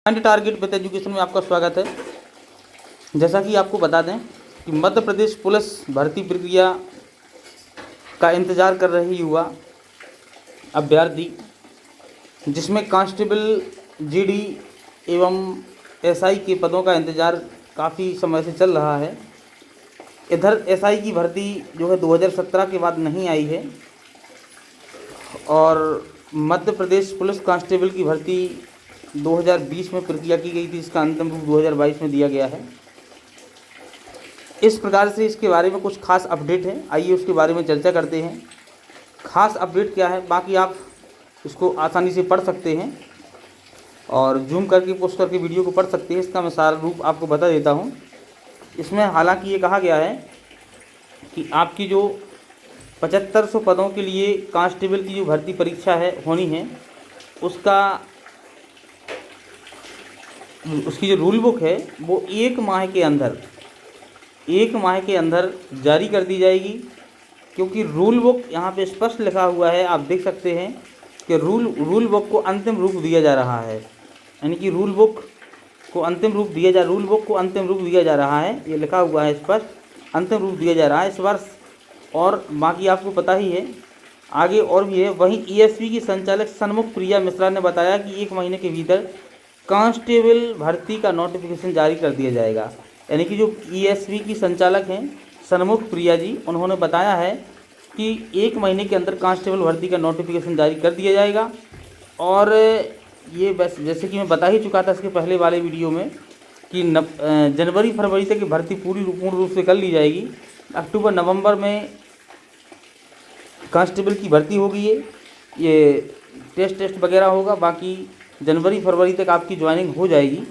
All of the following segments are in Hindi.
एंड टारगेट विद एजुकेशन में आपका स्वागत है। जैसा कि आपको बता दें कि मध्य प्रदेश पुलिस भर्ती प्रक्रिया का इंतज़ार कर रहे युवा अभ्यर्थी, जिसमें कांस्टेबल, जीडी एवं एसआई के पदों का इंतज़ार काफ़ी समय से चल रहा है। इधर एसआई की भर्ती जो है 2017 के बाद नहीं आई है और मध्य प्रदेश पुलिस कांस्टेबल की भर्ती 2020 में प्रक्रिया की गई थी, इसका अंतिम रूप 2022 में दिया गया है। इस प्रकार से इसके बारे में कुछ खास अपडेट है, आइए उसके बारे में चर्चा करते हैं। खास अपडेट क्या है, बाकी आप इसको आसानी से पढ़ सकते हैं और जूम करके पोस्ट करके वीडियो को पढ़ सकते हैं। इसका मैं सारा रूप आपको बता देता हूँ। इसमें हालांकि ये कहा गया है कि आपकी जो 7500 पदों के लिए कांस्टेबल की जो भर्ती परीक्षा है होनी है, उसकी जो रूल बुक है वो एक माह के अंदर जारी कर दी जाएगी। क्योंकि रूल बुक यहाँ पे स्पष्ट लिखा हुआ है, आप देख सकते हैं कि रूल बुक को अंतिम रूप दिया जा रहा है, यानी कि रूल बुक को अंतिम रूप दिया जा रहा है। ये लिखा हुआ है स्पष्ट, अंतिम रूप दिया जा रहा है इस वर्ष। और बाकी आपको पता ही है आगे और भी है। वहीं ईएसपी की संचालक सन्मुख प्रिया मिश्रा ने बताया कि 1 महीने के भीतर कांस्टेबल भर्ती का नोटिफिकेशन जारी कर दिया जाएगा। यानी कि जो ईएसपी की संचालक हैं सन्मुख प्रिया जी, उन्होंने बताया है कि 1 महीने के अंदर कांस्टेबल भर्ती का नोटिफिकेशन जारी कर दिया जाएगा। और ये बस जैसे कि मैं बता ही चुका था इसके पहले वाले वीडियो में कि जनवरी फरवरी तक भर्ती पूर्ण रूप से कर ली जाएगी। अक्टूबर नवंबर में कांस्टेबल की भर्ती होगी, ये टेस्ट वगैरह होगा। बाकी जनवरी फरवरी तक आपकी ज्वाइनिंग हो जाएगी।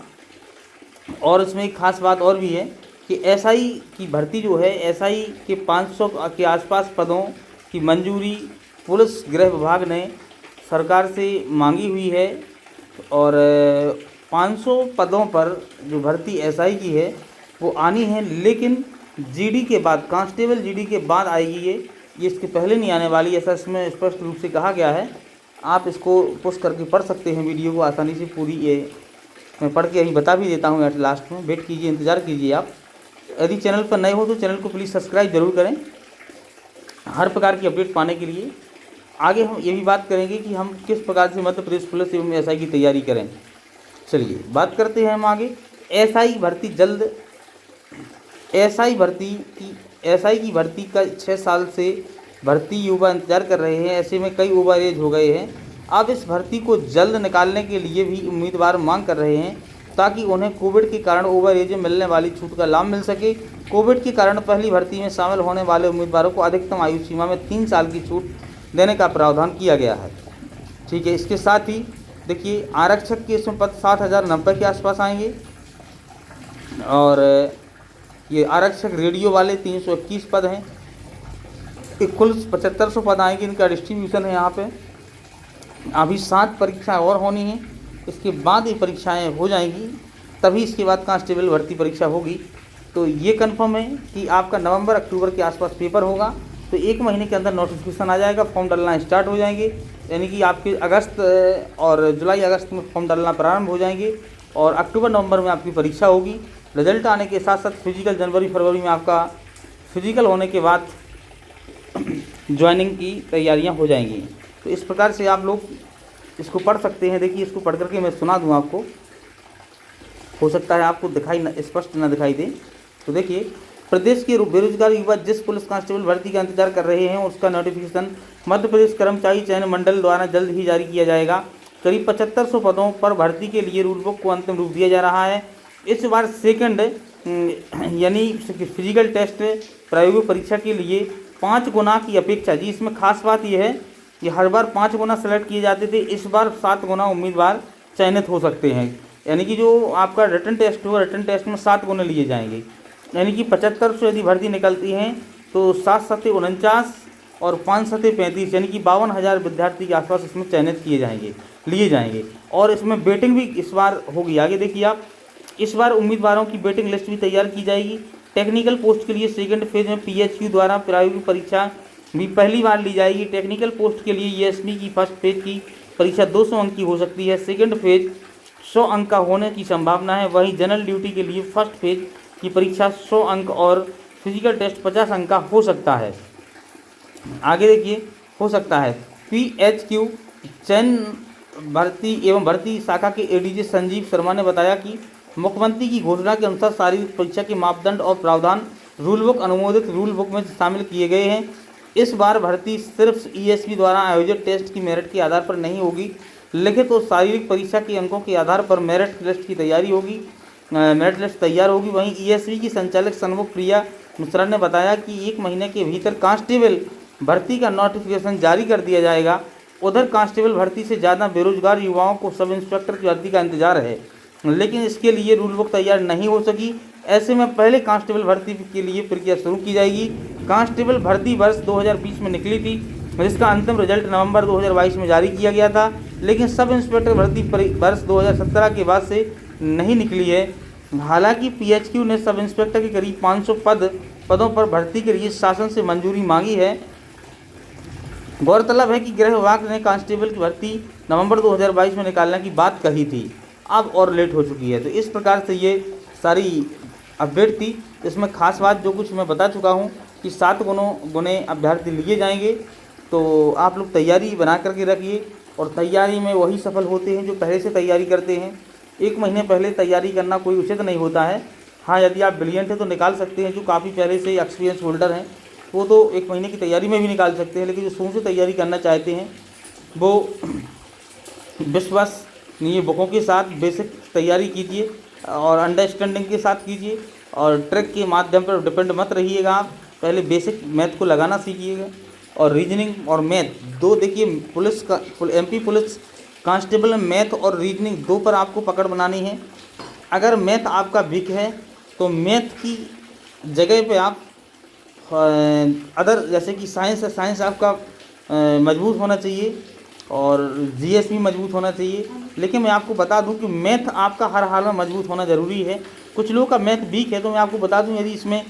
और इसमें एक ख़ास बात और भी है कि एसआई की भर्ती जो है, एसआई के 500 के आसपास पदों की मंजूरी पुलिस गृह विभाग ने सरकार से मांगी हुई है। और 500 पदों पर जो भर्ती एसआई की है वो आनी है, लेकिन जीडी के बाद, कांस्टेबल जीडी के बाद आएगी। ये इसके पहले नहीं आने वाली, ऐसा इसमें स्पष्ट रूप से कहा गया है। आप इसको पोस्ट करके पढ़ सकते हैं वीडियो को आसानी से पूरी। ये मैं पढ़ के अभी बता भी देता हूँ एट लास्ट में। वेट कीजिए, इंतज़ार कीजिए आप। यदि चैनल पर नए हो तो चैनल को प्लीज़ सब्सक्राइब जरूर करें हर प्रकार की अपडेट पाने के लिए। आगे हम ये भी बात करेंगे कि हम किस प्रकार से मध्य प्रदेश पुलिस एवं एसआई की तैयारी करें। चलिए बात करते हैं हम आगे। एसआई की भर्ती का 6 साल से भर्ती युवा इंतजार कर रहे हैं। ऐसे में कई ओवर एज हो गए हैं। अब इस भर्ती को जल्द निकालने के लिए भी उम्मीदवार मांग कर रहे हैं ताकि उन्हें कोविड के कारण ओवर एज में मिलने वाली छूट का लाभ मिल सके। कोविड के कारण पहली भर्ती में शामिल होने वाले उम्मीदवारों को अधिकतम आयु सीमा में 3 साल की छूट देने का प्रावधान किया गया है। ठीक है, इसके साथ ही देखिए आरक्षक के इसमें पद 7090 के आसपास आएंगे। और ये आरक्षक रेडियो वाले 321 पद हैं। कुल 7500 पद आएंगे, इनका डिस्ट्रीब्यूशन है यहाँ पे। अभी 7 परीक्षाएं और होनी हैं, इसके बाद ये परीक्षाएं हो जाएंगी, तभी इसके बाद कांस्टेबल भर्ती परीक्षा होगी। तो ये कंफर्म है कि आपका नवंबर अक्टूबर के आसपास पेपर होगा। तो 1 महीने के अंदर नोटिफिकेशन आ जाएगा, फॉर्म डालना स्टार्ट हो जाएंगे। यानी कि आपके अगस्त और जुलाई अगस्त में फॉर्म डालना प्रारंभ हो जाएंगे और अक्टूबर नवंबर में आपकी परीक्षा होगी। रिजल्ट आने के साथ साथ फिजिकल जनवरी फरवरी में आपका फिजिकल होने के बाद ज्वाइनिंग की तैयारियां हो जाएंगी। तो इस प्रकार से आप लोग इसको पढ़ सकते हैं। देखिए इसको पढ़ करके मैं सुना दूं आपको, हो सकता है आपको स्पष्ट न दिखाई दे। तो देखिए, प्रदेश के बेरोजगार युवा जिस पुलिस कांस्टेबल भर्ती का इंतजार कर रहे हैं उसका नोटिफिकेशन मध्य प्रदेश कर्मचारी चयन मंडल द्वारा जल्द ही जारी किया जाएगा। करीब 7500 पदों पर भर्ती के लिए रूल बुक को अंतिम रूप दिया जा रहा है। इस बार सेकंड यानी फिजिकल टेस्ट प्रायोगिक परीक्षा के लिए 5 गुना की अपेक्षा जी। इसमें खास बात यह है कि हर बार 5 गुना सेलेक्ट किए जाते थे, इस बार 7 गुना उम्मीदवार चयनित हो सकते हैं। यानी कि जो आपका रिटन टेस्ट होगा, रिटन टेस्ट में 7 गुने लिए जाएंगे। यानी कि 7500 यदि भर्ती निकलती हैं तो 7 सत्ते 49 और 5 सत्ते 35, यानी कि 52,000 विद्यार्थी के आसपास इसमें चयनित लिए जाएंगे। और इसमें वेटिंग भी इस बार होगी। आगे देखिए आप, इस बार उम्मीदवारों की वेटिंग लिस्ट भी तैयार की जाएगी। टेक्निकल पोस्ट के लिए सेकंड फेज में पीएचयू द्वारा प्रायोगिक परीक्षा भी पहली बार ली जाएगी। टेक्निकल पोस्ट के लिए ईएसपी की फर्स्ट फेज की परीक्षा 200 अंक की हो सकती है। सेकंड फेज 100 अंक का होने की संभावना है। वहीं जनरल ड्यूटी के लिए फर्स्ट फेज की परीक्षा 100 अंक और फिजिकल टेस्ट 50 अंक का हो सकता है। आगे देखिए, हो सकता है PHQ चयन भर्ती एवं भर्ती शाखा के ADG संजीव शर्मा ने बताया कि मुख्यमंत्री की घोषणा के अनुसार शारीरिक परीक्षा के मापदंड और प्रावधान रूल बुक अनुमोदित रूल बुक में शामिल किए गए हैं। इस बार भर्ती सिर्फ ESP द्वारा आयोजित टेस्ट की मेरिट के आधार पर नहीं होगी, लिखित और शारीरिक परीक्षा के अंकों के आधार पर मेरिट लिस्ट की तैयारी होगी, मेरिट लिस्ट तैयार होगी। वहीं ESP की संचालक सन्मुख प्रिया मिश्रा ने बताया कि 1 महीने के भीतर कांस्टेबल भर्ती का नोटिफिकेशन जारी कर दिया जाएगा। उधर कांस्टेबल भर्ती से ज़्यादा बेरोजगार युवाओं को सब इंस्पेक्टर की भर्ती का इंतजार है, लेकिन इसके लिए रूल बुक तैयार नहीं हो सकी। ऐसे में पहले कांस्टेबल भर्ती के लिए प्रक्रिया शुरू की जाएगी। कांस्टेबल भर्ती वर्ष 2020 में निकली थी, जिसका अंतिम रिजल्ट नवंबर 2022 में जारी किया गया था, लेकिन सब इंस्पेक्टर भर्ती वर्ष 2017 के बाद से नहीं निकली है। हालांकि PHQ ने सब इंस्पेक्टर के करीब 500 पदों पर भर्ती के लिए शासन से मंजूरी मांगी है। गौरतलब है कि गृह विभाग ने कांस्टेबल की भर्ती नवंबर 2022 में निकालने की बात कही थी, अब और लेट हो चुकी है। तो इस प्रकार से ये सारी अपडेट थी। इसमें खास बात जो कुछ मैं बता चुका हूँ कि 7 गुने अभ्यर्थी लिए जाएंगे, तो आप लोग तैयारी बना करके रखिए। और तैयारी में वही सफल होते हैं जो पहले से तैयारी करते हैं। 1 महीने पहले तैयारी करना कोई उचित नहीं होता है। हाँ, यदि आप ब्रिलियंट हैं तो निकाल सकते हैं, जो काफ़ी पहले से एक्सपीरियंस होल्डर हैं वो तो 1 महीने की तैयारी में भी निकाल सकते हैं, लेकिन जो शुरू से तैयारी करना चाहते हैं वो विश्वसनीय बुकों के साथ बेसिक तैयारी कीजिए और अंडरस्टैंडिंग के साथ कीजिए, और ट्रिक के माध्यम पर डिपेंड मत रहिएगा। आप पहले बेसिक मैथ को लगाना सीखिएगा, और रीजनिंग और मैथ 2 देखिए, पुलिस का MP पुलिस कांस्टेबल में मैथ और रीजनिंग 2 पर आपको पकड़ बनानी है। अगर मैथ आपका वीक है तो मैथ की जगह पे आप अदर जैसे कि साइंस है, साइंस आपका मजबूत होना चाहिए और GS भी मजबूत होना चाहिए। लेकिन मैं आपको बता दूं कि मैथ आपका हर हाल में मजबूत होना ज़रूरी है। कुछ लोगों का मैथ वीक है, तो मैं आपको बता दूं यदि इसमें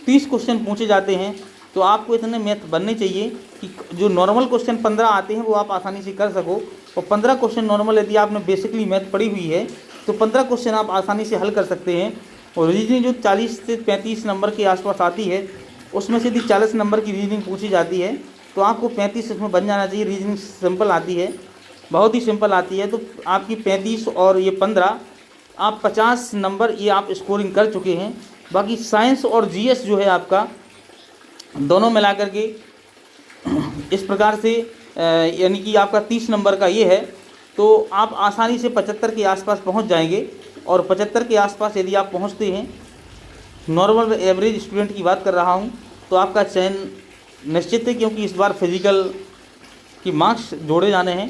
30 क्वेश्चन पूछे जाते हैं तो आपको इतने मैथ बनने चाहिए कि जो नॉर्मल क्वेश्चन 15 आते हैं वो आप आसानी से कर सको। और 15 क्वेश्चन नॉर्मल यदि आपने बेसिकली मैथ पढ़ी हुई है तो 15 क्वेश्चन आप आसानी से हल कर सकते हैं। और रीजनिंग जो 40 से 35 नंबर के आसपास आती है, उसमें से यदि 40 नंबर की रीजनिंग पूछी जाती है तो आपको 35 इसमें बन जाना चाहिए। रीजनिंग सिंपल आती है, बहुत ही सिंपल आती है, तो आपकी 35 और ये 15 आप 50 नंबर ये आप स्कोरिंग कर चुके हैं। बाकी साइंस और GS जो है आपका दोनों मिला करके इस प्रकार से यानी कि आपका 30 नंबर का ये है, तो आप आसानी से 75 के आसपास पहुंच जाएंगे। और 75 के आसपास यदि आप पहुंचते हैं, नॉर्मल एवरेज स्टूडेंट की बात कर रहा हूं, तो आपका चयन निश्चित है, क्योंकि इस बार फिजिकल की मार्क्स जोड़े जाने हैं।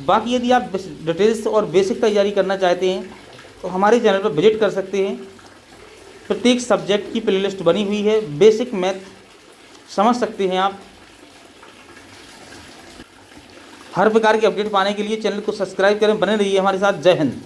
बाकी यदि आप डिटेल्स और बेसिक तैयारी करना चाहते हैं तो हमारे चैनल पर विजिट कर सकते हैं। प्रत्येक सब्जेक्ट की प्लेलिस्ट बनी हुई है, बेसिक मैथ समझ सकते हैं आप। हर प्रकार की अपडेट पाने के लिए चैनल को सब्सक्राइब करें, बने रहिए हमारे साथ। जय हिंद।